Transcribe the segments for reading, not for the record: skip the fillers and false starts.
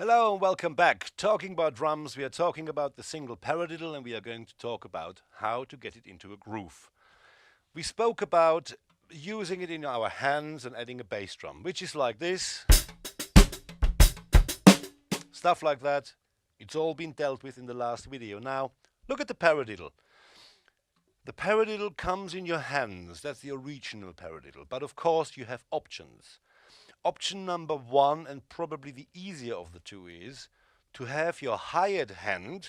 Hello and welcome back. Talking about drums, we are talking about the single paradiddle and we are going to talk about how to get it into a groove. We spoke about using it in our hands and adding a bass drum, which is like this, stuff like that. It's all been dealt with in the last video. Now, look at the paradiddle. The paradiddle comes in your hands. That's the original paradiddle. But of course, you have options. Option number one, and probably the easier of the two, is to have your hired hand,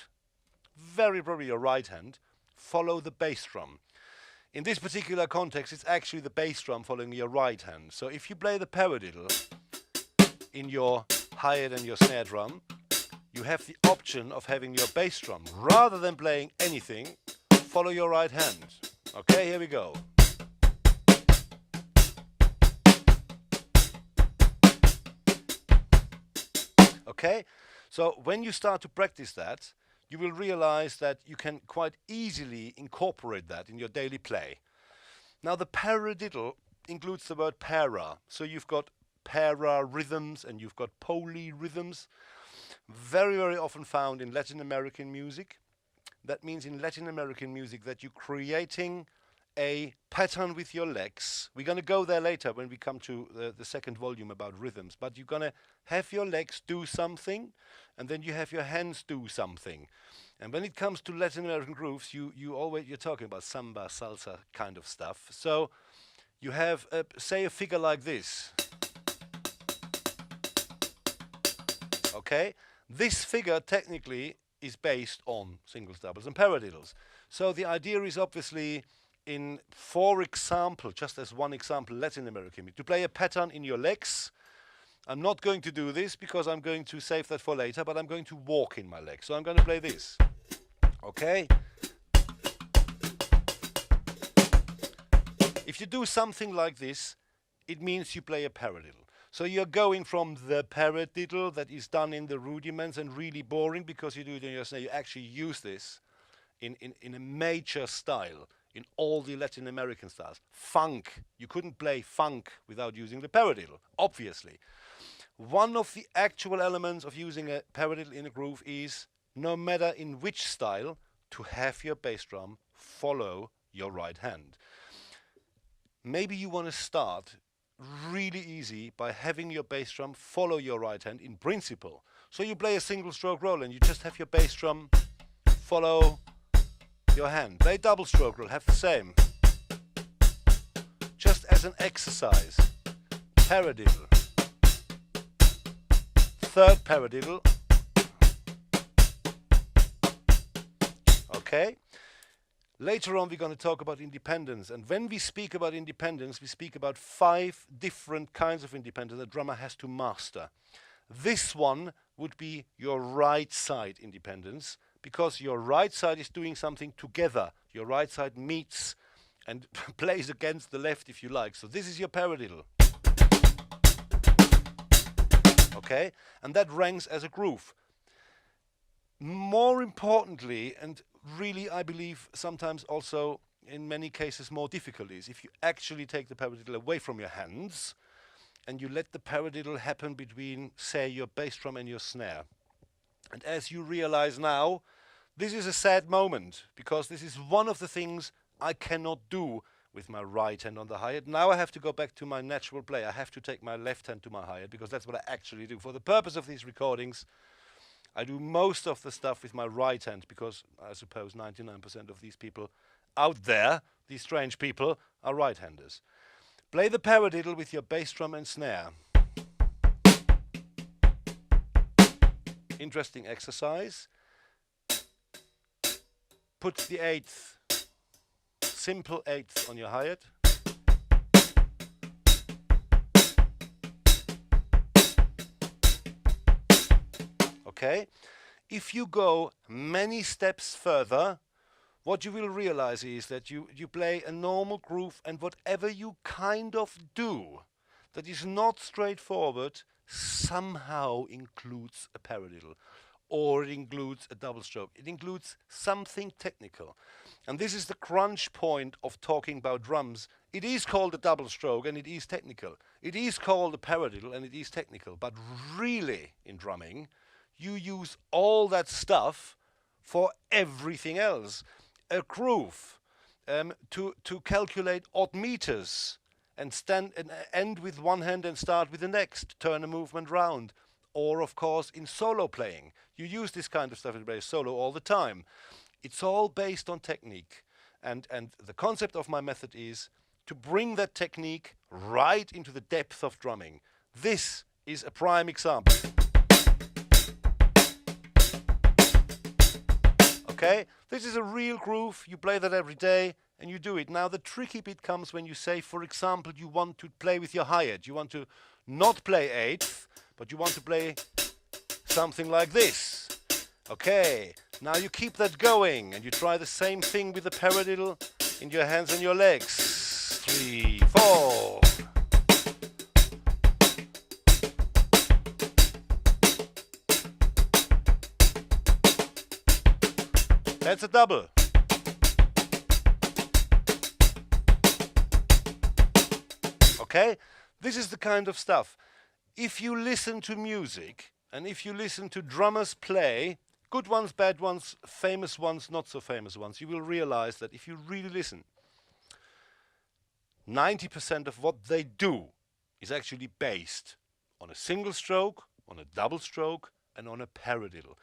very probably your right hand, follow the bass drum. In this particular context, it's actually the bass drum following your right hand. So if you play the paradiddle in your hired and your snare drum, you have the option of having your bass drum, rather than playing anything, follow your right hand. Okay, here we go. Okay, so when you start to practice that, you will realize that you can quite easily incorporate that in your daily play. Now, the paradiddle includes the word para, so you've got para rhythms and you've got polyrhythms, very, very often found in Latin American music. That means in Latin American music that you're creating a pattern with your legs. We're going to go there later when we come to the second volume about rhythms, but you're going to have your legs do something and then you have your hands do something. And when it comes to Latin American grooves, you're talking about samba, salsa kind of stuff. So you have say a figure like this. Okay, this figure technically is based on singles, doubles and paradiddles. So the idea is obviously, for example, just as one example, Latin American, to play a pattern in your legs. I'm not going to do this because I'm going to save that for later, but I'm going to walk in my legs. So I'm going to play this. Okay? If you do something like this, it means you play a paradiddle. So you're going from the paradiddle that is done in the rudiments and really boring because you do it in your snare. You actually use this in a major style in all the Latin American styles. Funk, you couldn't play funk without using the paradiddle, obviously. One of the actual elements of using a paradiddle in a groove is, no matter in which style, to have your bass drum follow your right hand. Maybe you want to start really easy by having your bass drum follow your right hand in principle. So you play a single stroke roll and you just have your bass drum follow your hand. Play double stroke roll, have the same. Just as an exercise. Paradiddle. Third paradiddle. Okay. Later on we're going to talk about independence, and when we speak about independence we speak about 5 different kinds of independence a drummer has to master. This one would be your right side independence, because your right side is doing something together. Your right side meets and plays against the left, if you like. So this is your paradiddle. Okay, and that ranks as a groove. More importantly, and really I believe sometimes also in many cases more difficult, is if you actually take the paradiddle away from your hands and you let the paradiddle happen between, say, your bass drum and your snare. And as you realize now, this is a sad moment, because this is one of the things I cannot do with my right hand on the hi-hat. Now I have to go back to my natural play. I have to take my left hand to my hi-hat, because that's what I actually do. For the purpose of these recordings, I do most of the stuff with my right hand, because I suppose 99% of these people out there, these strange people, are right-handers. Play the paradiddle with your bass drum and snare. Interesting exercise. Put the 8th, simple 8th on your hi-hat. Okay? If you go many steps further, what you will realize is that you play a normal groove, and whatever you kind of do that is not straightforward somehow includes a paradiddle. or it includes a double stroke. It includes something technical. And this is the crunch point of talking about drums. It is called a double stroke and it is technical. It is called a paradiddle and it is technical. But really, in drumming, you use all that stuff for everything else. A groove, to calculate odd meters and stand and end with one hand and start with the next, turn a movement round. Or, of course, in solo playing. You use this kind of stuff in play solo all the time. It's all based on technique. And the concept of my method is to bring that technique right into the depth of drumming. This is a prime example. Okay? This is a real groove. You play that every day and you do it. Now, the tricky bit comes when you say, for example, you want to play with your hi-hat. You want to not play eighth, but you want to play something like this. Okay, now you keep that going and you try the same thing with the paradiddle in your hands and your legs. 3, 4. That's a double. Okay, this is the kind of stuff. If you listen to music and if you listen to drummers play, good ones, bad ones, famous ones, not so famous ones, you will realize that if you really listen, 90% of what they do is actually based on a single stroke, on a double stroke, and on a paradiddle.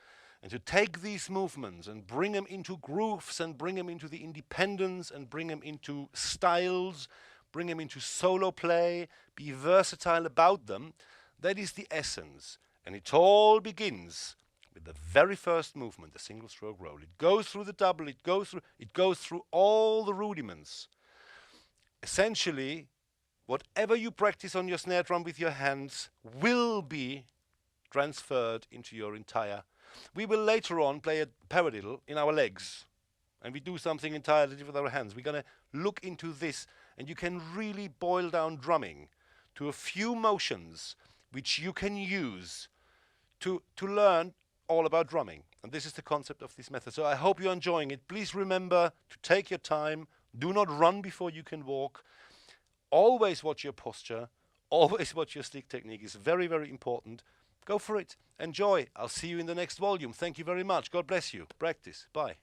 And to take these movements and bring them into grooves and bring them into the independence and bring them into styles, bring them into solo play, be versatile about them, that is the essence. And it all begins with the very first movement, the single stroke roll. It goes through the double, it goes through all the rudiments. Essentially, whatever you practice on your snare drum with your hands will be transferred into your entire. We will later on play a paradiddle in our legs. And we do something entirely different with our hands. We're going to look into this, and you can really boil down drumming to a few motions which you can use to learn all about drumming. And this is the concept of this method. So I hope you're enjoying it. Please remember to take your time. Do not run before you can walk. Always watch your posture. Always watch your stick technique. It's very, very important. Go for it. Enjoy. I'll see you in the next volume. Thank you very much. God bless you. Practice. Bye.